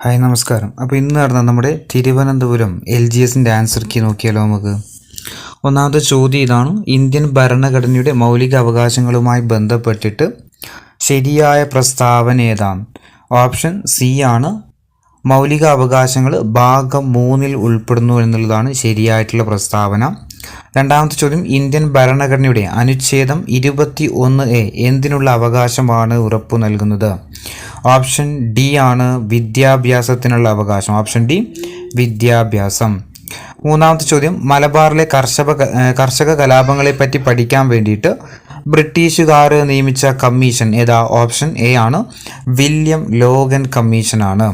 Hi നമസ്കാരം. അപ്പോൾ ഇന്ന് നടന്ന നമ്മുടെ തിരുവനന്തപുരം LGSൻ്റെ ആൻസർ കീ നോക്കിയാലോ നമുക്ക്. ഒന്നാമത്തെ ചോദ്യം ഇതാണ്: ഇന്ത്യൻ ഭരണഘടനയുടെ മൗലിക അവകാശങ്ങളുമായി ബന്ധപ്പെട്ടിട്ട് ശരിയായ പ്രസ്താവന ഏതാണ്? ഓപ്ഷൻ സി ആണ്. മൗലിക അവകാശങ്ങൾ ഭാഗം 3 ഉൾപ്പെടുന്നു എന്നുള്ളതാണ് ശരിയായിട്ടുള്ള പ്രസ്താവന. രണ്ടാമത്തെ ചോദ്യം: ഇന്ത്യൻ ഭരണഘടനയുടെ അനുച്ഛേദം 21A എന്തിനുള്ള അവകാശമാണ് ഉറപ്പു നൽകുന്നത്? ഓപ്ഷൻ ഡി ആണ് വിദ്യാഭ്യാസത്തിനുള്ള അവകാശം. ഓപ്ഷൻ ഡി വിദ്യാഭ്യാസം. മൂന്നാമത്തെ ചോദ്യം: മലബാറിലെ കർഷക കലാപങ്ങളെ പറ്റി പഠിക്കാൻ വേണ്ടിയിട്ട് ബ്രിട്ടീഷുകാർ നിയമിച്ച കമ്മീഷൻ ഏതാ? ഓപ്ഷൻ എ ആണ്, വില്യം ലോഗൻ കമ്മീഷൻ ആണ്.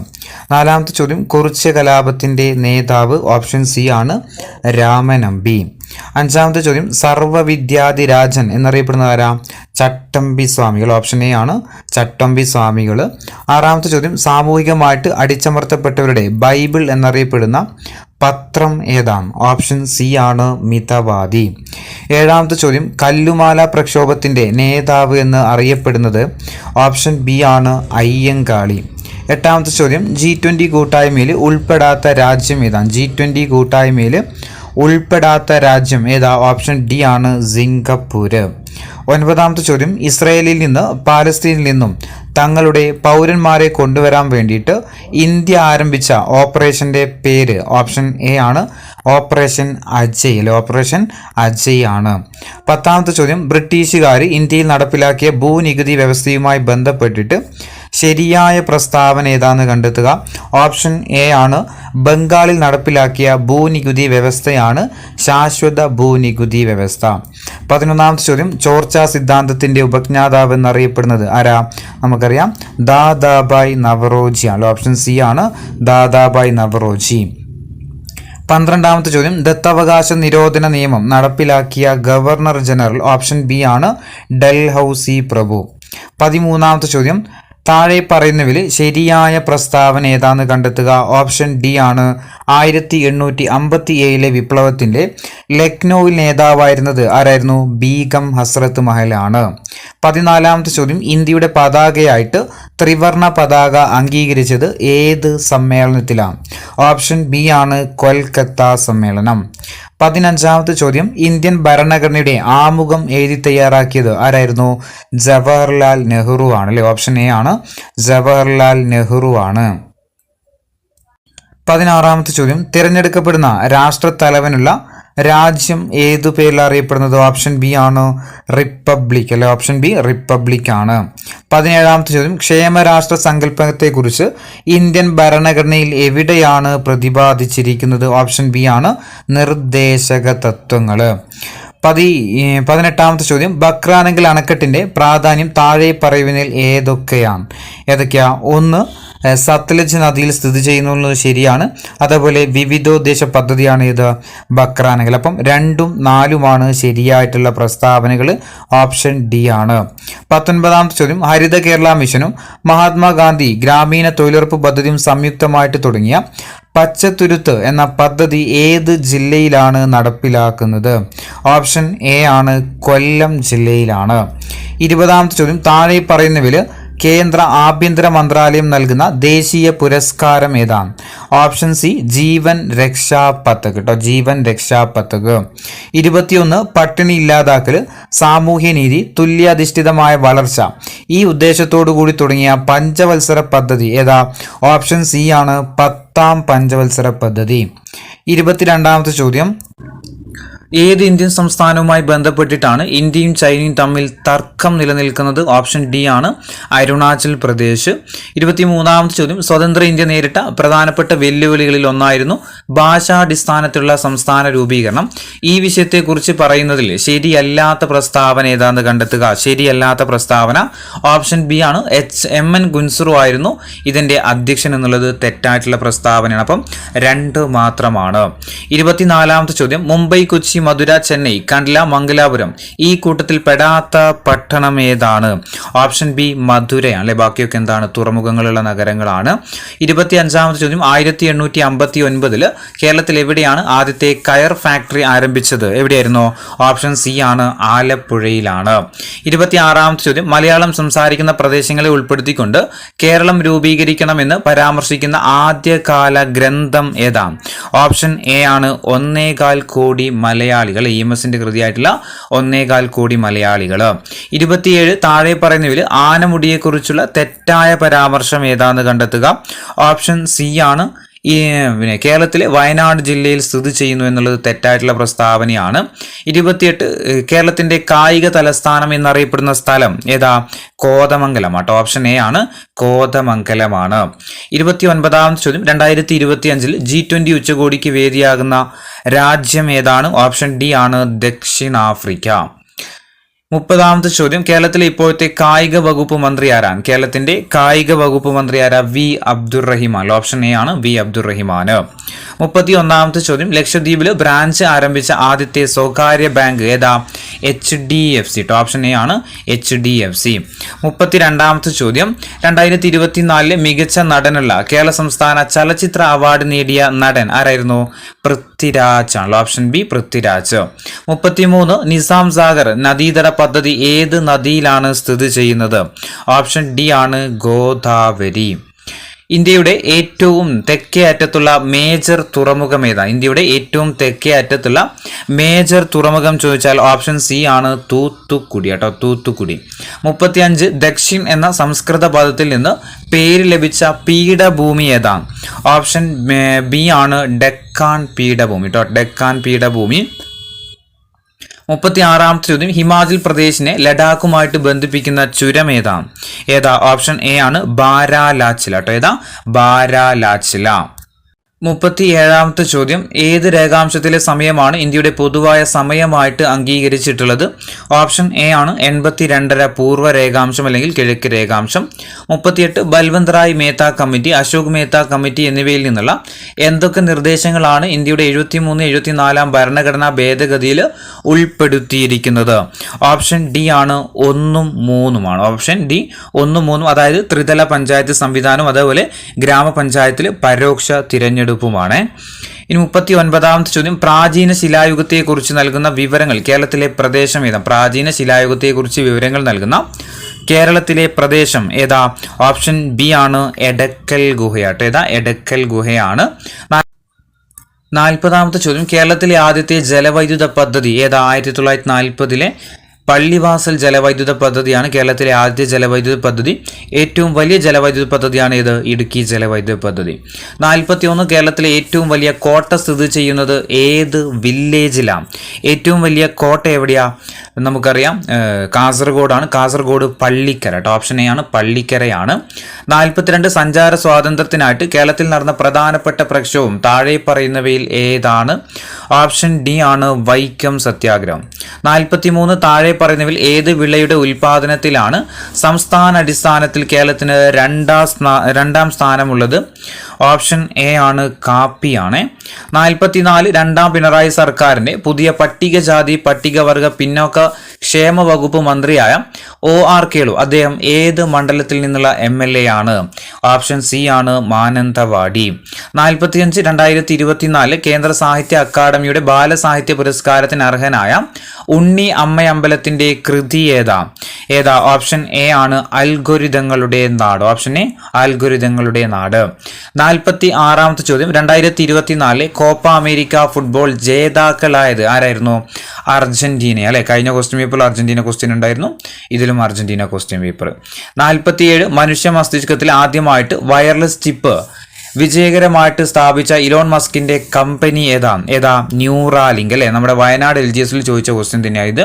നാലാമത്തെ ചോദ്യം: കുറിച്യ കലാപത്തിൻ്റെ നേതാവ്? ഓപ്ഷൻ സി ആണ്, രാമനമ്പി. അഞ്ചാമത്തെ ചോദ്യം: സർവവിദ്യാധിരാജൻ എന്നറിയപ്പെടുന്ന ആരാ? ചട്ടമ്പി സ്വാമികൾ. ഓപ്ഷൻ എ ആണ്, ചട്ടമ്പി സ്വാമികൾ. ആറാമത്തെ ചോദ്യം: സാമൂഹികമായിട്ട് അടിച്ചമർത്തപ്പെട്ടവരുടെ ബൈബിൾ എന്നറിയപ്പെടുന്ന പത്രം ഏതാണ്? ഓപ്ഷൻ സി ആണ്, മിതവാദി. ഏഴാമത്തെ ചോദ്യം: കല്ലുമാല പ്രക്ഷോഭത്തിൻ്റെ നേതാവ് എന്ന് അറിയപ്പെടുന്നത്? ഓപ്ഷൻ ബി ആണ്, അയ്യങ്കാളി. എട്ടാമത്തെ ചോദ്യം: G20 കൂട്ടായ്മയിൽ ഉൾപ്പെടാത്ത രാജ്യം ഏതാണ്? G20 കൂട്ടായ്മയിൽ ഉൾപ്പെടാത്ത രാജ്യം ഏതാ? ഓപ്ഷൻ ഡി ആണ്, സിംഗപ്പൂര്. ഒൻപതാമത്തെ ചോദ്യം: ഇസ്രയേലിൽ നിന്ന് പാലസ്തീനിൽ നിന്നും തങ്ങളുടെ പൗരന്മാരെ കൊണ്ടുവരാൻ വേണ്ടിയിട്ട് ഇന്ത്യ ആരംഭിച്ച ഓപ്പറേഷൻ്റെ പേര്? ഓപ്ഷൻ എ ആണ്, ഓപ്പറേഷൻ അജയ്. ഓപ്പറേഷൻ അജയ് ആണ്. പത്താമത്തെ ചോദ്യം: ബ്രിട്ടീഷുകാർ ഇന്ത്യയിൽ നടപ്പിലാക്കിയ ഭൂനികുതി വ്യവസ്ഥയുമായി ബന്ധപ്പെട്ടിട്ട് ശരിയായ പ്രസ്താവന ഏതാണെന്ന് കണ്ടെത്തുക. ഓപ്ഷൻ എ ആണ്, ബംഗാളിൽ നടപ്പിലാക്കിയ ഭൂനികുതി വ്യവസ്ഥയാണ് ശാശ്വത ഭൂനികുതി വ്യവസ്ഥ. 11ാമത്തെ ചോദ്യം: ചോർച്ചാ സിദ്ധാന്തത്തിൻ്റെ ഉപജ്ഞാതാവ് എന്നറിയപ്പെടുന്നത് ആരാ? നമുക്കറിയാം, ദാദാബായ് നവറോജി ആണ്. ഓപ്ഷൻ സി ആണ്, ദാദാബായ് നവറോജി. 12ാമത്തെ ചോദ്യം: ദത്തവകാശ നിരോധന നിയമം നടപ്പിലാക്കിയ ഗവർണർ ജനറൽ? ഓപ്ഷൻ ബി ആണ്, ഡൽഹൌസി പ്രഭു. 13ാമത്തെ ചോദ്യം: താഴെ പറയുന്നതിൽ ശരിയായ പ്രസ്താവന ഏതാന്ന് കണ്ടെത്തുക. ഓപ്ഷൻ ഡി ആണ്, 1857 വിപ്ലവത്തിൻ്റെ ലക്നൌവിൽ നേതാവായിരുന്നത് ആരായിരുന്നു? ബീഗം ഹസ്രത്ത് മഹൽ ആണ്. 14ാമത്തെ ചോദ്യം: ഇന്ത്യയുടെ പതാകയായിട്ട് ത്രിവർണ പതാക അംഗീകരിച്ചത് ഏത് സമ്മേളനത്തിലാണ്? ഓപ്ഷൻ ബി ആണ്, കൊൽക്കത്ത സമ്മേളനം. 15ാമത്തെ ചോദ്യം: ഇന്ത്യൻ ഭരണഘടനയുടെ ആമുഖം എഴുതി തയ്യാറാക്കിയത് ആരായിരുന്നു? ജവഹർലാൽ നെഹ്റു ആണ്. അല്ലെ, ഓപ്ഷൻ എ ആണ്, ജവഹർലാൽ നെഹ്റു ആണ്. 16ാമത്തെ ചോദ്യം: തിരഞ്ഞെടുക്കപ്പെടുന്ന രാഷ്ട്രത്തലവനുള്ള രാജ്യം ഏതു പേരിൽ അറിയപ്പെടുന്നത്? ഓപ്ഷൻ ബി ആണ്, റിപ്പബ്ലിക്. അല്ലെ, ഓപ്ഷൻ ബി റിപ്പബ്ലിക് ആണ്. 17ാമത്തെ ചോദ്യം: ക്ഷേമരാഷ്ട്ര സങ്കല്പത്തെക്കുറിച്ച് ഇന്ത്യൻ ഭരണഘടനയിൽ എവിടെയാണ് പ്രതിപാദിച്ചിരിക്കുന്നത്? ഓപ്ഷൻ ബി ആണ്, നിർദ്ദേശക തത്വങ്ങൾ. 18ാമത്തെ ചോദ്യം: ബക്രാനങ്കൽ അണക്കെട്ടിൻ്റെ പ്രാധാന്യം താഴെ പറയുന്നതിൽ ഏതൊക്കെയാ? ഒന്ന്, സത്ലജ് നദിയിൽ സ്ഥിതി ചെയ്യുന്നത് ശരിയാണ്. അതേപോലെ വിവിധോദ്ദേശ പദ്ധതിയാണ് ഇത്, ബക്രാനങ്കൽ. അപ്പം 2ഉം 4ഉമാണ് ശരിയായിട്ടുള്ള പ്രസ്താവനകൾ. ഓപ്ഷൻ ഡി ആണ്. 19ാമത്തെ ചോദ്യം: ഹരിത കേരള മിഷനും മഹാത്മാഗാന്ധി ഗ്രാമീണ തൊഴിലുറപ്പ് പദ്ധതിയും സംയുക്തമായിട്ട് തുടങ്ങിയ പച്ചത്തുരുത്ത് എന്ന പദ്ധതി ഏത് ജില്ലയിലാണ് നടപ്പിലാക്കുന്നത്? ഓപ്ഷൻ എ ആണ്, കൊല്ലം ജില്ലയിലാണ്. 20ാമത്തെ ചോദ്യം: താഴെ പറയുന്നവയിൽ കേന്ദ്ര ആഭ്യന്തര മന്ത്രാലയം നൽകുന്ന ദേശീയ പുരസ്കാരം ഏതാണ്? ഓപ്ഷൻ സി, ജീവൻ രക്ഷാ പതക്. ജീവൻ രക്ഷാ പതക്. 21, പട്ടിണി ഇല്ലാതാക്കൽ, സാമൂഹ്യനീതി, തുല്യാധിഷ്ഠിതമായ വളർച്ച ഈ ഉദ്ദേശത്തോടു കൂടി തുടങ്ങിയ പഞ്ചവത്സര പദ്ധതി ഏതാ? ഓപ്ഷൻ സി ആണ്, 10ാം പഞ്ചവത്സര പദ്ധതി. 22ാമത്തെ ചോദ്യം: ഏത് ഇന്ത്യൻ സംസ്ഥാനവുമായി ബന്ധപ്പെട്ടിട്ടാണ് ഇന്ത്യയും ചൈനയും തമ്മിൽ തർക്കം നിലനിൽക്കുന്നത്? ഓപ്ഷൻ ഡി ആണ്, അരുണാചൽ പ്രദേശ്. 23ാമത്തെ ചോദ്യം: സ്വതന്ത്ര ഇന്ത്യ നേരിട്ട പ്രധാനപ്പെട്ട വെല്ലുവിളികളിൽ ഒന്നായിരുന്നു ഭാഷാടിസ്ഥാനത്തിലുള്ള സംസ്ഥാന രൂപീകരണം. ഈ വിഷയത്തെക്കുറിച്ച് പറയുന്നതിൽ ശരിയല്ലാത്ത പ്രസ്താവന ഏതാണെന്ന് കണ്ടെത്തുക. ശരിയല്ലാത്ത പ്രസ്താവന ഓപ്ഷൻ ബി ആണ്, HMN ഗുൻസുറു ആയിരുന്നു ഇതിൻ്റെ അധ്യക്ഷൻ എന്നുള്ളത് തെറ്റായിട്ടുള്ള പ്രസ്താവനയാണ്. അപ്പം 2 മാത്രമാണ്. 24ാമത്തെ ചോദ്യം: മുംബൈ കൊച്ചി കൊച്ചി, മധുര, ചെന്നൈ, കണ്ട്ല, മംഗലാപുരം ഈ കൂട്ടത്തിൽ പെടാത്ത പട്ടണം ഏതാണ്? ഓപ്ഷൻ ബി മധുരയാണ് അല്ലെ. ബാക്കിയൊക്കെ എന്താണ്? തുറമുഖങ്ങളുള്ള നഗരങ്ങളാണ്. 25ാമത്തെ ചോദ്യം 1859 കേരളത്തിൽ എവിടെയാണ് ആദ്യത്തെ കയർ ഫാക്ടറി ആരംഭിച്ചത്? എവിടെയായിരുന്നു? ഓപ്ഷൻ സി ആണ്, ആലപ്പുഴയിലാണ്. 26ാമത്തെ ചോദ്യം മലയാളം സംസാരിക്കുന്ന പ്രദേശങ്ങളെ ഉൾപ്പെടുത്തിക്കൊണ്ട് കേരളം രൂപീകരിക്കണമെന്ന് പരാമർശിക്കുന്ന ആദ്യകാല ഗ്രന്ഥം ഏതാ? ഓപ്ഷൻ എ ആണ് 1.25 കോടി മലയാളികൾ. EMSന്റെ കൃതിയായിട്ടുള്ള 1.25 കോടി മലയാളികൾ. 27 താഴെ പറയുന്നതിൽ ആനമുടിയെക്കുറിച്ചുള്ള തെറ്റായ പരാമർശം ഏതാന്ന് കണ്ടെത്തുക. ഓപ്ഷൻ സി ആണ്, കേരളത്തിലെ വയനാട് ജില്ലയിൽ സ്ഥിതി ചെയ്യുന്നു എന്നുള്ളത് തെറ്റായിട്ടുള്ള പ്രസ്താവനയാണ്. 28 കേരളത്തിന്റെ കായിക തലസ്ഥാനം എന്നറിയപ്പെടുന്ന സ്ഥലം ഏതാ? കോതമംഗലം ആട്ടോ. ഓപ്ഷൻ എ ആണ്, കോതമംഗലമാണ്. 29ാമത്തെ ചോദ്യം 2025 G20 ഉച്ചകോടിക്ക് വേദിയാകുന്ന രാജ്യം ഏതാണ്? ഓപ്ഷൻ ഡി ആണ്, ദക്ഷിണാഫ്രിക്ക. 30ാമത്തെ ചോദ്യം കേരളത്തിലെ ഇപ്പോഴത്തെ കായിക വകുപ്പ് മന്ത്രി ആരാണ്? കേരളത്തിന്റെ കായിക വകുപ്പ് മന്ത്രി ആരാ? വി അബ്ദുറഹിമാൻ. ഓപ്ഷൻ എ ആണ്, വി അബ്ദുറഹിമാൻ. 31ാമത്തെ ചോദ്യം ലക്ഷദ്വീപിൽ ബ്രാഞ്ച് ആരംഭിച്ച ആദ്യത്തെ സ്വകാര്യ ബാങ്ക് ഏതാ? HDFC. ഓപ്ഷൻ എ ആണ്, HDFC. 32ാമത്തെ ചോദ്യം 2024 മികച്ച നടനുള്ള കേരള സംസ്ഥാന ചലച്ചിത്ര അവാർഡ് നേടിയ നടൻ ആരായിരുന്നു? പൃഥ്വിരാജ് ആണ്. Option B Prithviraj. 33 നിസാം സാഗർ നദീതട പദ്ധതി ഏത് നദിയിലാണ് സ്ഥിതി ചെയ്യുന്നത്? ഓപ്ഷൻ ഡി ആണ്, ഗോദാവരി. ഇന്ത്യയുടെ ഏറ്റവും തെക്കേ അറ്റത്തുള്ള മേജർ തുറമുഖം ഏതാ? ഇന്ത്യയുടെ ഏറ്റവും തെക്കേ അറ്റത്തുള്ള മേജർ തുറമുഖം ചോദിച്ചാൽ ഓപ്ഷൻ സി ആണ്, തൂത്തുക്കുടി കേട്ടോ, തൂത്തുക്കുടി. 35 ദക്ഷിൺ എന്ന സംസ്കൃത പദത്തിൽ നിന്ന് പേര് ലഭിച്ച പീഠഭൂമി ഏതാ? ഓപ്ഷൻ ബി ആണ്, ഡെക്കാൻ പീഠഭൂമി കേട്ടോ, ഡെക്കാൻ പീഠഭൂമി. 36ാമത്തെ ചോദ്യം ഹിമാചൽ പ്രദേശിനെ ലഡാക്കുമായിട്ട് ബന്ധിപ്പിക്കുന്ന ചുരം ഏതാ? ഓപ്ഷൻ എ ആണ്, ബാരാലാച്ചില കേട്ടോ. ഏതാ? ബാരാലാച്ചില. 37ാമത്തെ ചോദ്യം ഏത് രേഖാംശത്തിലെ സമയമാണ് ഇന്ത്യയുടെ പൊതുവായ സമയമായിട്ട് അംഗീകരിച്ചിട്ടുള്ളത്? ഓപ്ഷൻ എ ആണ്, 82.5 പൂർവ്വ രേഖാംശം അല്ലെങ്കിൽ കിഴക്ക് രേഖാംശം. 38 ബൽവന്ത് റായ് മേത്ത കമ്മിറ്റി, അശോക് മേത്ത കമ്മിറ്റി എന്നിവയിൽ നിന്നുള്ള എന്തൊക്കെ നിർദ്ദേശങ്ങളാണ് ഇന്ത്യയുടെ 73-74 ഭരണഘടനാ ഭേദഗതിയിൽ ഉൾപ്പെടുത്തിയിരിക്കുന്നത്? ഓപ്ഷൻ ഡി ആണ്, 1ഉം 3ഉമാണ്. ഓപ്ഷൻ ഡി 1ഉം 3ഉം, അതായത് ത്രിതല പഞ്ചായത്ത് സംവിധാനം, അതേപോലെ ഗ്രാമപഞ്ചായത്തിൽ പരോക്ഷ തിരഞ്ഞെടുപ്പുമാണ്. ഇനി 39ാമത്തെ ചോദ്യം പ്രാചീന ശിലായുഗത്തെക്കുറിച്ച് നൽകുന്ന വിവരങ്ങൾ കേരളത്തിലെ പ്രദേശം ഏതാ? പ്രാചീന ശിലായുഗത്തെക്കുറിച്ച് വിവരങ്ങൾ നൽകുന്ന കേരളത്തിലെ പ്രദേശം ഏതാ? ഓപ്ഷൻ ബി ആണ്, എടക്കൽ ഗുഹയാട്ടോ. ഏതാ? എടക്കൽ ഗുഹയാണ്. 40ാമത്തെ ചോദ്യം കേരളത്തിലെ ആദ്യത്തെ ജലവൈദ്യുത പദ്ധതി ഏതാ? 1940 പള്ളിവാസൽ ജലവൈദ്യുത പദ്ധതിയാണ് കേരളത്തിലെ ആദ്യ ജലവൈദ്യുത പദ്ധതി. ഏറ്റവും വലിയ ജലവൈദ്യുത പദ്ധതിയാണ് ഇത്? ഇടുക്കി ജലവൈദ്യുത പദ്ധതി. 41 കേരളത്തിലെ ഏറ്റവും വലിയ കോട്ട സ്ഥിതി ചെയ്യുന്നത് ഏത് വില്ലേജിലാണ്? ഏറ്റവും വലിയ കോട്ട എവിടെയാ? നമുക്കറിയാം, കാസർഗോഡാണ്. കാസർഗോഡ് പള്ളിക്കര കേട്ടോ. ഓപ്ഷൻ എ ആണ്, പള്ളിക്കരയാണ്. 42 സഞ്ചാര സ്വാതന്ത്ര്യത്തിനായിട്ട് കേരളത്തിൽ നടന്ന പ്രധാനപ്പെട്ട പ്രക്ഷോഭം താഴെ പറയുന്നവയിൽ ഏതാണ്? ഓപ്ഷൻ ഡി ആണ്, വൈക്കം സത്യാഗ്രഹം. 43 താഴെ പറയുന്നവയിൽ ഏത് വിളയുടെ ഉൽപാദനത്തിലാണ് സംസ്ഥാന അടിസ്ഥാനത്തിൽ കേരളത്തിന് രണ്ടാം സ്ഥാനമുള്ളത്? ഓപ്ഷൻ എ ആണ്, കാപ്പിയാണ്. 44 രണ്ടാം പിണറായി സർക്കാരിന്റെ പുതിയ പട്ടികജാതി പട്ടികവർഗ പിന്നോക്ക ക്ഷേമ വകുപ്പ് മന്ത്രിയായ OR കേളു അദ്ദേഹം ഏത് മണ്ഡലത്തിൽ നിന്നുള്ള MLA ആണ്? ഓപ്ഷൻ സി ആണ്, മാനന്തവാടി. 45 2024 കേന്ദ്ര സാഹിത്യ അക്കാദമിയുടെ ബാലസാഹിത്യ പുരസ്കാരത്തിന് അർഹനായ ഉണ്ണി അമ്മയമ്പലത്തിന്റെ കൃതി ഏതാ? ഓപ്ഷൻ എ ആണ്, അൽഗോരിതങ്ങളുടെ നാട്. ഓപ്ഷൻ എ, അൽഗോരിതങ്ങളുടെ നാട്. 46ാമത്തെ ചോദ്യം 2024 കോപ്പ അമേരിക്ക ഫുട്ബോൾ ജേതാക്കളായത് ആരായിരുന്നു? അർജന്റീന അല്ലെ. കഴിഞ്ഞ ക്വസ്റ്റ്യൻ പേപ്പറിൽ അർജന്റീന ക്വസ്റ്റ്യൻ ഉണ്ടായിരുന്നു, ഇതിലും അർജന്റീന ക്വസ്റ്റ്യൻ പേപ്പർ. 47 മനുഷ്യ മസ്തിഷ്കത്തിൽ ആദ്യമായിട്ട് വയർലെസ് ചിപ്പ് വിജയകരമായിട്ട് സ്ഥാപിച്ച ഇലോൺ മസ്കിന്റെ കമ്പനി ഏതാ? ന്യൂറാലിങ്ക് അല്ലെ. നമ്മുടെ വയനാട് LGSൽ ചോദിച്ച ക്വസ്റ്റ്യൻ തന്നെയാണ് ഇത്.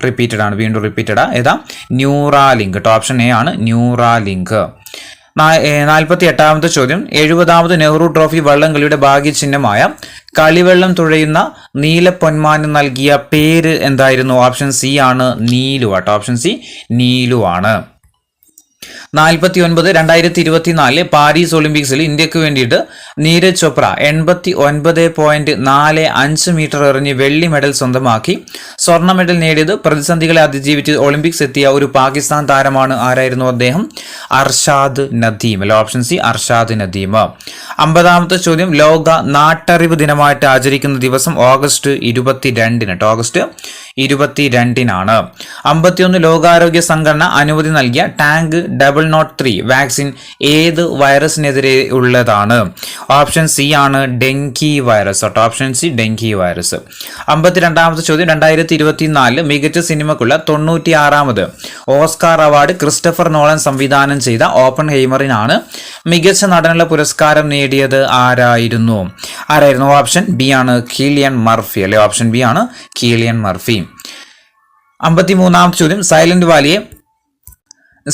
റിപ്പീറ്റഡ് ആണ്, വീണ്ടും റിപ്പീറ്റഡാ. ഏതാ? ന്യൂറാലിങ്ക്. ഓപ്ഷൻ എ ആണ്, ന്യൂറാലിങ്ക്. 48ാമത്തെ ചോദ്യം 70ാമത് നെഹ്റു ട്രോഫി വള്ളംകളിയുടെ ഭാഗ്യചിഹ്നമായ കളിവെള്ളം തുഴയുന്ന നീലപ്പൊന്മാന് നൽകിയ പേര് എന്തായിരുന്നു? ഓപ്ഷൻ സി ആണ്, നീലു ആട്ടോ. ഓപ്ഷൻ സി, നീലു ആണ്. 49 2024 പാരീസ് ഒളിമ്പിക്സിൽ ഇന്ത്യക്ക് വേണ്ടിയിട്ട് നീരജ് ചോപ്ര 89.45 മീറ്റർ എറിഞ്ഞ് വെള്ളി മെഡൽ സ്വന്തമാക്കി. സ്വർണ്ണ മെഡൽ നേടിയത് പ്രതിസന്ധികളെ അതിജീവിച്ച് ഒളിമ്പിക്സ് എത്തിയ ഒരു പാകിസ്ഥാൻ താരമാണ്. ആരായിരുന്നു അദ്ദേഹം? അർഷാദ് നദീം. അല്ലെ, ഓപ്ഷൻ സി അർഷാദ് നദീം. 50-ാമത്തെ ചോദ്യം, ലോക നാട്ടറിവ് ദിനമായിട്ട് ആചരിക്കുന്ന ദിവസം ഓഗസ്റ്റ് 22 ഓഗസ്റ്റ് 22 51 ലോകാരോഗ്യ സംഘടന അനുമതി നൽകിയ ടാങ്ക് 003 വാക്സിൻ ഏത് വൈറസിനെതിരെ ഉള്ളതാണ്? ഓപ്ഷൻ സി ആണ് dengue virus. Option C dengue virus. 52-ാമത്തെ ചോദ്യം, 2024 മികച്ച സിനിമക്കുള്ള 96-ാമത് ഓസ്കാർ അവാർഡ് ക്രിസ്റ്റഫർ നോളൻ സംവിധാനം ചെയ്ത ഓപ്പൺ ഹെയ്മറിനാണ്. മികച്ച നടനുള്ള പുരസ്കാരം നേടിയത് ആരായിരുന്നു? ഓപ്ഷൻ ബി ആണ് കിലിയൻ മർഫി. അല്ലെ, ഓപ്ഷൻ ബി ആണ് കിലിയൻ മർഫി. 53-ാമത്തെ ചോദ്യം,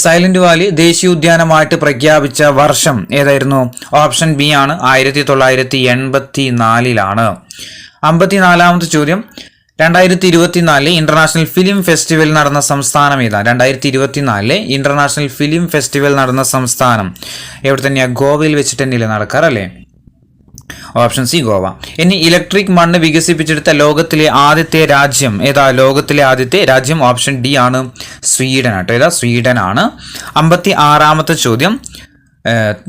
സൈലന്റ് വാലി ദേശീയോദ്യാനമായിട്ട് പ്രഖ്യാപിച്ച വർഷം ഏതായിരുന്നു? ഓപ്ഷൻ ബി ആണ് 1984. 54-ാമത്തെ ചോദ്യം, 2024 ഇന്റർനാഷണൽ ഫിലിം ഫെസ്റ്റിവൽ നടന്ന സംസ്ഥാനം ഏതാണ്? 2024 ഇന്റർനാഷണൽ ഫിലിം ഫെസ്റ്റിവൽ നടന്ന സംസ്ഥാനം എവിടെ തന്നെയാണ്? ഗോവയിൽ വെച്ചിട്ട് തന്നെയല്ലേ നടക്കാറല്ലേ? Option C Goa. ഇനി ഇലക്ട്രിക് മണ്ണ് വികസിപ്പിച്ചെടുത്ത ലോകത്തിലെ ആദ്യത്തെ രാജ്യം ഏതാ? ലോകത്തിലെ ആദ്യത്തെ രാജ്യം ഓപ്ഷൻ ഡി ആണ് സ്വീഡൻ ആട്ടോ. ഏതാ? സ്വീഡൻ ആണ്. 56-ാമത്തെ ചോദ്യം,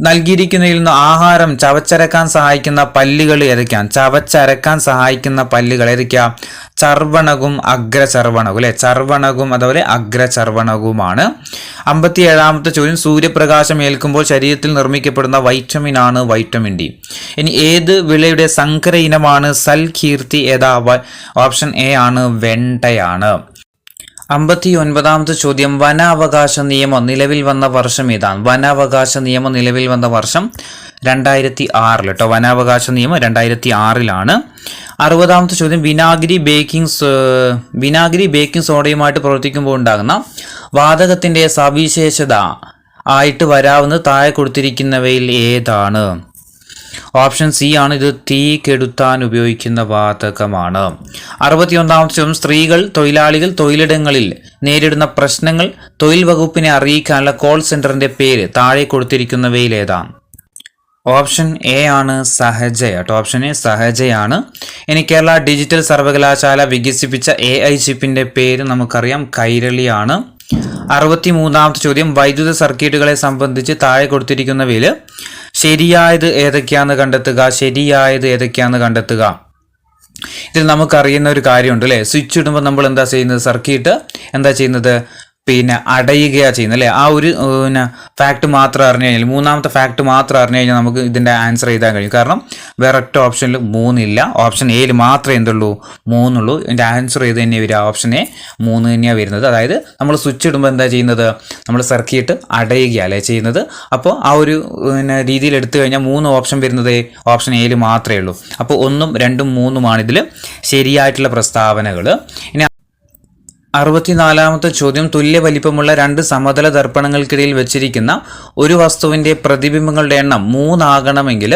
നൽകിയിരിക്കുന്നതിൽ നിന്ന് ആഹാരം ചവച്ചരക്കാൻ സഹായിക്കുന്ന പല്ലുകൾ ഏതൊക്കെയാണ്? ചവച്ചരക്കാൻ സഹായിക്കുന്ന പല്ലുകൾ ഏതൊക്കെയാ? ചർവണകും അഗ്രചർവണകും. അല്ലെ, ചർവണകും അതുപോലെ അഗ്രചർവണകുമാണ്. 57-ാമത്തെ ചോദ്യം, സൂര്യപ്രകാശം ഏൽക്കുമ്പോൾ ശരീരത്തിൽ നിർമ്മിക്കപ്പെടുന്ന വൈറ്റമിൻ ആണ് വൈറ്റമിൻ ഡി. ഇനി ഏത് വിളയുടെ സങ്കര ഇനമാണ് സൽകീർത്തി? ഏതാ? ഓപ്ഷൻ എ ആണ് വെണ്ടയാണ്. 59-ാമത്തെ ചോദ്യം, വനാവകാശ നിയമം നിലവിൽ വന്ന വർഷം ഏതാണ്? വനാവകാശ നിയമം നിലവിൽ വന്ന വർഷം 2006 കേട്ടോ. വനാവകാശ നിയമം 2006 60-ാമത്തെ ചോദ്യം, വിനാഗിരി ബേക്കിംഗ് സോഡയുമായിട്ട് പ്രവർത്തിക്കുമ്പോൾ ഉണ്ടാകുന്ന വാതകത്തിന്റെ സവിശേഷത ആയിട്ട് വരാവുന്ന താഴെ കൊടുത്തിരിക്കുന്നവയിൽ ഏതാണ്? ഓപ്ഷൻ സി ആണ്. ഇത് തീ കെടുത്താൻ ഉപയോഗിക്കുന്ന വാതകമാണ്. 61-ാമത്തെ ചോദ്യം, സ്ത്രീകൾ തൊഴിലാളികൾ തൊഴിലിടങ്ങളിൽ നേരിടുന്ന പ്രശ്നങ്ങൾ തൊഴിൽ വകുപ്പിനെ അറിയിക്കാനുള്ള കോൾ സെന്ററിന്റെ പേര് താഴെ കൊടുത്തിരിക്കുന്നവയിൽ ഏതാണ്? ഓപ്ഷൻ എ ആണ് സഹജ കേട്ടോ. ഓപ്ഷൻ എ സഹജയാണ്. ഇനി കേരള ഡിജിറ്റൽ സർവകലാശാല വികസിപ്പിച്ച AI ചിപ്പിന്റെ പേര് നമുക്കറിയാം, കൈരളിയാണ്. 63-ാമത്തെ ചോദ്യം, വൈദ്യുത സർക്യൂട്ടുകളെ സംബന്ധിച്ച് താഴെ കൊടുത്തിരിക്കുന്നവയിൽ ശരിയായത് ഏതൊക്കെയാണെന്ന് കണ്ടെത്തുക. ഇതിൽ നമുക്കറിയുന്ന ഒരു കാര്യമുണ്ട് അല്ലേ? സ്വിച്ച് ഇടുമ്പോൾ നമ്മൾ എന്താ ചെയ്യുന്നത്? സർക്യൂട്ട് എന്താ ചെയ്യുന്നത്? അടയുകയാണ് ചെയ്യുന്നത് അല്ലേ? ആ ഒരു ഫാക്ട് മാത്രം അറിഞ്ഞു കഴിഞ്ഞാൽ, മൂന്നാമത്തെ ഫാക്ട് മാത്രം അറിഞ്ഞു കഴിഞ്ഞാൽ നമുക്ക് ഇതിൻ്റെ ആൻസർ എഴുതാൻ കഴിയും. കാരണം വേറെ ഒറ്റ ഓപ്ഷനിൽ 3 ഇല്ല. ഓപ്ഷൻ എയിൽ മാത്രമേ എന്തുള്ളൂ? 3 ഉള്ളൂ. ഇതിൻ്റെ ആൻസർ ഏത് തന്നെയാണ് വരിക? ഓപ്ഷൻ എ 3 തന്നെയാണ് വരുന്നത്. അതായത് നമ്മൾ സ്വിച്ച് ഇടുമ്പോൾ എന്താ ചെയ്യുന്നത്? നമ്മൾ സർക്യൂട്ട് അടയുകയാണ് അല്ലേ ചെയ്യുന്നത്. അപ്പോൾ ആ ഒരു രീതിയിൽ എടുത്തു കഴിഞ്ഞാൽ 3 ഓപ്ഷൻ വരുന്നത് ഓപ്ഷൻ എയിൽ മാത്രമേ ഉള്ളൂ. അപ്പോൾ 1, 2, 3 ഇതിൽ ശരിയായിട്ടുള്ള പ്രസ്താവനകൾ. ഇനി 64-ാമത്തെ ചോദ്യം, തുല്യ വലിപ്പമുള്ള 2 സമതല ദർപ്പണങ്ങൾക്കിടയിൽ വെച്ചിരിക്കുന്ന ഒരു വസ്തുവിൻ്റെ പ്രതിബിംബങ്ങളുടെ എണ്ണം 3 ആകണമെങ്കിൽ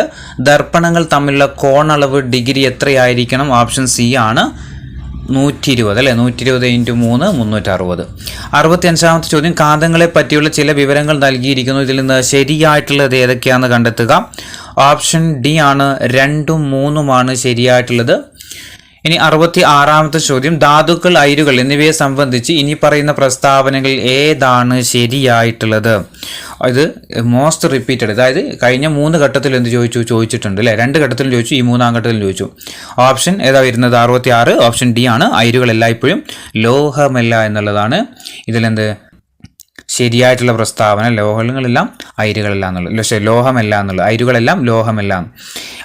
ദർപ്പണങ്ങൾ തമ്മിലുള്ള കോണളവ് ഡിഗ്രി എത്രയായിരിക്കണം? ഓപ്ഷൻ സി ആണ് 120 അല്ലേ? 120 × 3 360. 65-ാമത്തെ ചോദ്യം, കാന്തങ്ങളെ പറ്റിയുള്ള ചില വിവരങ്ങൾ നൽകിയിരിക്കുന്നു. ഇതിൽ നിന്ന് ശരിയായിട്ടുള്ളത് ഏതൊക്കെയാണെന്ന് കണ്ടെത്തുക. ഓപ്ഷൻ ഡി ആണ് 2ഉം 3ഉമാണ് ശരിയായിട്ടുള്ളത്. ഇനി 66-ാമത്തെ ചോദ്യം, ധാതുക്കൾ, അയിരുകൾ എന്നിവയെ സംബന്ധിച്ച് ഇനി പറയുന്ന പ്രസ്താവനകളിൽ ഏതാണ് ശരിയായിട്ടുള്ളത്? ഇത് മോസ്റ്റ് റിപ്പീറ്റഡ്, അതായത് കഴിഞ്ഞ 3 ഘട്ടത്തിൽ എന്ത് ചോദിച്ചിട്ടുണ്ട് അല്ലേ? 2 ഘട്ടത്തിലും ചോദിച്ചു, ഈ 3-ാം ഘട്ടത്തിലും ചോദിച്ചു. ഓപ്ഷൻ ഏതാ വരുന്നത്? 66. ഓപ്ഷൻ ഡി ആണ്. അയിരുകൾ എല്ലായ്പ്പോഴും ലോഹമല്ല എന്നുള്ളതാണ് ഇതിലെന്ത് ശരിയായിട്ടുള്ള പ്രസ്താവന. ലോഹങ്ങളെല്ലാം അയിരുകളല്ല എന്നുള്ളത്, ലോഹമല്ല എന്നുള്ളത്, അയിരുകളെല്ലാം ലോഹമല്ല.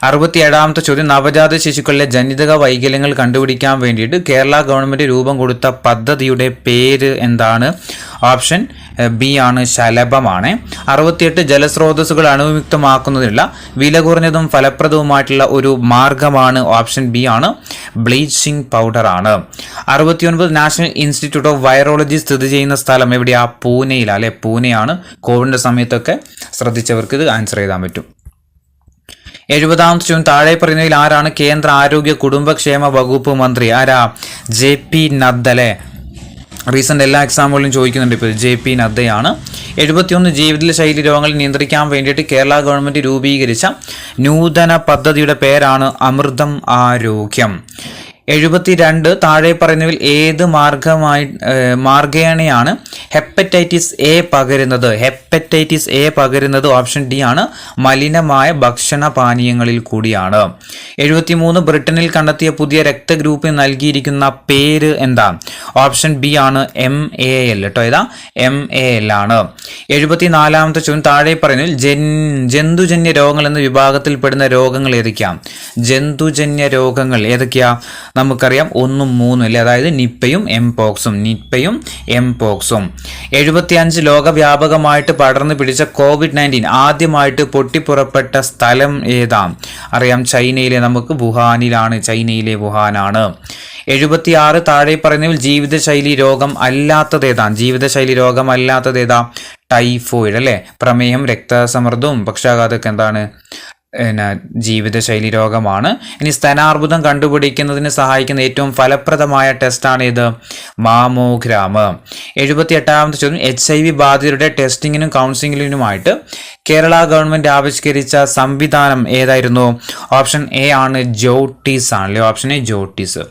67-ാമത്തെ ചോദ്യം, നവജാത ശിശുക്കളിലെ ജനിതക വൈകല്യങ്ങൾ കണ്ടുപിടിക്കാൻ വേണ്ടിയിട്ട് കേരള ഗവൺമെൻറ് രൂപം കൊടുത്ത പദ്ധതിയുടെ പേര് എന്താണ്? ഓപ്ഷൻ ബി ആണ് ശലഭമാണ്. 68 ജലസ്രോതസ്സുകൾ അണുവിമുക്തമാക്കുന്നതിനുള്ള വില കുറഞ്ഞതും ഫലപ്രദവുമായിട്ടുള്ള ഒരു മാർഗമാണ്. ഓപ്ഷൻ ബി ആണ് ബ്ലീച്ചിങ് പൗഡർ ആണ്. 69 നാഷണൽ ഇൻസ്റ്റിറ്റ്യൂട്ട് ഓഫ് വൈറോളജി സ്ഥിതി ചെയ്യുന്ന സ്ഥലം എവിടെയാ? പൂനെയിലാണ് അല്ലെ? പൂനെയാണ്. കോവിഡിന്റെ സമയത്തൊക്കെ ശ്രദ്ധിച്ചവർക്ക് ഇത് ആൻസർ ചെയ്താൻ പറ്റും. 70-ാമത്തെ ചോദ്യം, താഴെ പറയുന്നതിൽ ആരാണ് കേന്ദ്ര ആരോഗ്യ കുടുംബക്ഷേമ വകുപ്പ് മന്ത്രി? ആരാ? JP നദ്ദ അല്ലെ? റീസെൻ്റ് എല്ലാ എക്സാമുകളിലും ചോദിക്കുന്നുണ്ട്. ഇപ്പോൾ JP നദ്ദയാണ്. 71 ജീവിതശൈലി രോഗങ്ങൾ നിയന്ത്രിക്കാൻ വേണ്ടിയിട്ട് കേരള ഗവൺമെൻറ് രൂപീകരിച്ച നൂതന പദ്ധതിയുടെ പേരാണ് അമൃതം ആരോഗ്യം. 72 താഴെ പറയുന്നതിൽ ഏത് മാർഗേണയാണ് ഹെപ്പറ്റൈറ്റിസ് എ പകരുന്നത്? ഹെപ്പറ്റൈറ്റിസ് എ പകരുന്നത് ഓപ്ഷൻ ഡി ആണ്, മലിനമായ ഭക്ഷണ പാനീയങ്ങളിൽ കൂടിയാണ്. 73 ബ്രിട്ടനിൽ കണ്ടെത്തിയ പുതിയ രക്തഗ്രൂപ്പിന് നൽകിയിരിക്കുന്ന പേര് എന്താ? ഓപ്ഷൻ ബി ആണ് MAL കേട്ടോ. ഇതാ MAL ആണ്. 74ാമത്തെ ചോദ്യം താഴെ പറയുന്നതിൽ ജന്തുജന്യ രോഗങ്ങൾ എന്ന വിഭാഗത്തിൽപ്പെടുന്ന രോഗങ്ങൾ ഏതൊക്കെയാണ്? ജന്തുജന്യ രോഗങ്ങൾ ഏതൊക്കെയാ? നമുക്കറിയാം 1, 3 അല്ലേ, അതായത് നിപ്പയും എംപോക്സും. 75 ലോകവ്യാപകമായിട്ട് പടർന്നു പിടിച്ച COVID-19 ആദ്യമായിട്ട് പൊട്ടിപ്പുറപ്പെട്ട സ്ഥലം ഏതാ? അറിയാം, ചൈനയിലെ നമുക്ക് വുഹാനിലാണ്. ചൈനയിലെ വുഹാനാണ്. 76 താഴെ പറയുന്നതിൽ ജീവിതശൈലി രോഗം അല്ലാത്തതേതാ? ടൈഫോയിഡ് അല്ലേ. പ്രമേഹം, രക്തസമ്മർദ്ദവും പക്ഷാഘാതമൊക്കെ എന്താണ്? ജീവിതശൈലി രോഗമാണ്. ഇനി സ്തനാർബുദം കണ്ടുപിടിക്കുന്നതിന് സഹായിക്കുന്ന ഏറ്റവും ഫലപ്രദമായ ടെസ്റ്റാണ് ഇത്? മാമോഗ്രാം. 78ാമത്തെ ചോദ്യം HIV ബാധിതരുടെ ടെസ്റ്റിങ്ങിനും കൗൺസിലിങ്ങിനുമായിട്ട് കേരള ഗവൺമെൻറ് ആവിഷ്കരിച്ച സംവിധാനം ഏതായിരുന്നു? ഓപ്ഷൻ എ ആണ് ജോട്ടീസ് ആണല്ലേ. Option A ജോട്ടീസ്.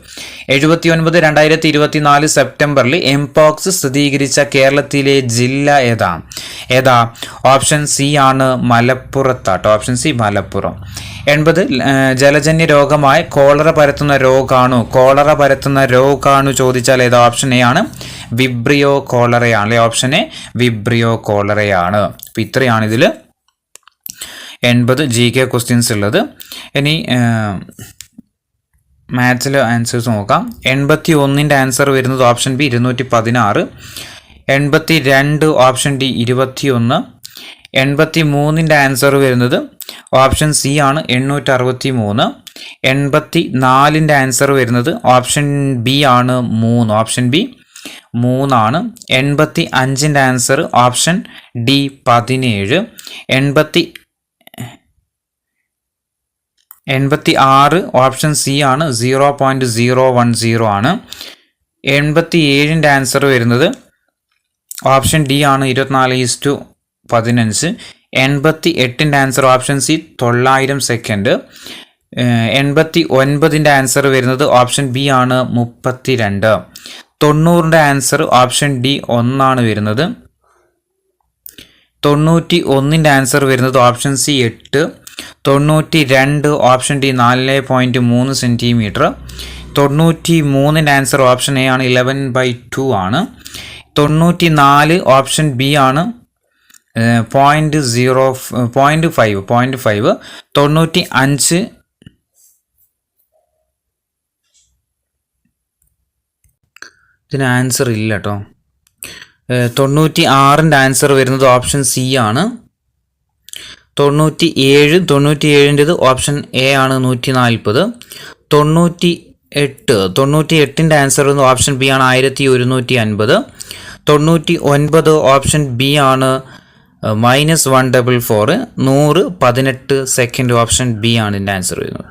79 2024 സെപ്റ്റംബറിൽ എംപോക്സ് സ്ഥിരീകരിച്ച കേരളത്തിലെ ജില്ല ഏതാ? ഓപ്ഷൻ സി ആണ് മലപ്പുറത്താട്ടോ. Option C Malappuram. 80 ജലജന്യ രോഗമായ കോളറ പരത്തുന്ന രോഗാണു ചോദിച്ചാൽ ഏതാ? ഓപ്ഷൻ എ ആണ് വിബ്രിയോ കോളറയാണ്. ഓപ്ഷൻ എ വിബ്രിയോ കോളറയാണ്. അപ്പോൾ ഇത്രയാണ് ഇതിൽ 80 GK ക്വസ്റ്റ്യൻസ് ഉള്ളത്. ഇനി മാത്സിലെ ആൻസേഴ്സ് നോക്കാം. 81ൻ്റെ ആൻസർ വരുന്നത് ഓപ്ഷൻ ബി 216. 82 option D 21. 83ൻ്റെ ആൻസർ വരുന്നത് ഓപ്ഷൻ സി ആണ് 863. 84ൻ്റെ ആൻസർ വരുന്നത് ഓപ്ഷൻ ബി ആണ് 3. ഓപ്ഷൻ ബി 3 ആണ്. 85ൻ്റെ answer option D 17. 86 option C ആണ് 0.010 ആണ്. 87ൻ്റെ ആൻസർ വരുന്നത് ഓപ്ഷൻ ഡി ആണ് 24:15. 88ൻ്റെ ആൻസർ ഓപ്ഷൻ സി 900 സെക്കൻഡ്. 89ൻ്റെ ആൻസർ വരുന്നത് ഓപ്ഷൻ ബി ആണ് 32. 90ൻ്റെ ആൻസർ ഓപ്ഷൻ ഡി 1 ആണ് വരുന്നത്. 91ൻ്റെ ആൻസർ വരുന്നത് option C 8. 92 option D 4.3 centimetre. 93ൻ്റെ ആൻസർ ഓപ്ഷൻ എ ആണ് 11/2 ആണ്. 94 ഓപ്ഷൻ ബി ആണ് 0.5. 95 ഇതിന് ആൻസർ ഇല്ല കേട്ടോ. 96ൻ്റെ ആൻസർ വരുന്നത് ഓപ്ഷൻ സി ആണ്. 97ൻ്റെത് ഓപ്ഷൻ എ ആണ് 140. 98ൻ്റെ ആൻസർ വരുന്നത് ഓപ്ഷൻ ബി ആണ് 1150. 99 ഓപ്ഷൻ ബി ആണ് -144. 100 18 സെക്കൻഡ് ഓപ്ഷൻ ബി ആണ് ഇതിൻ്റെ ആൻസർ വരുന്നത്.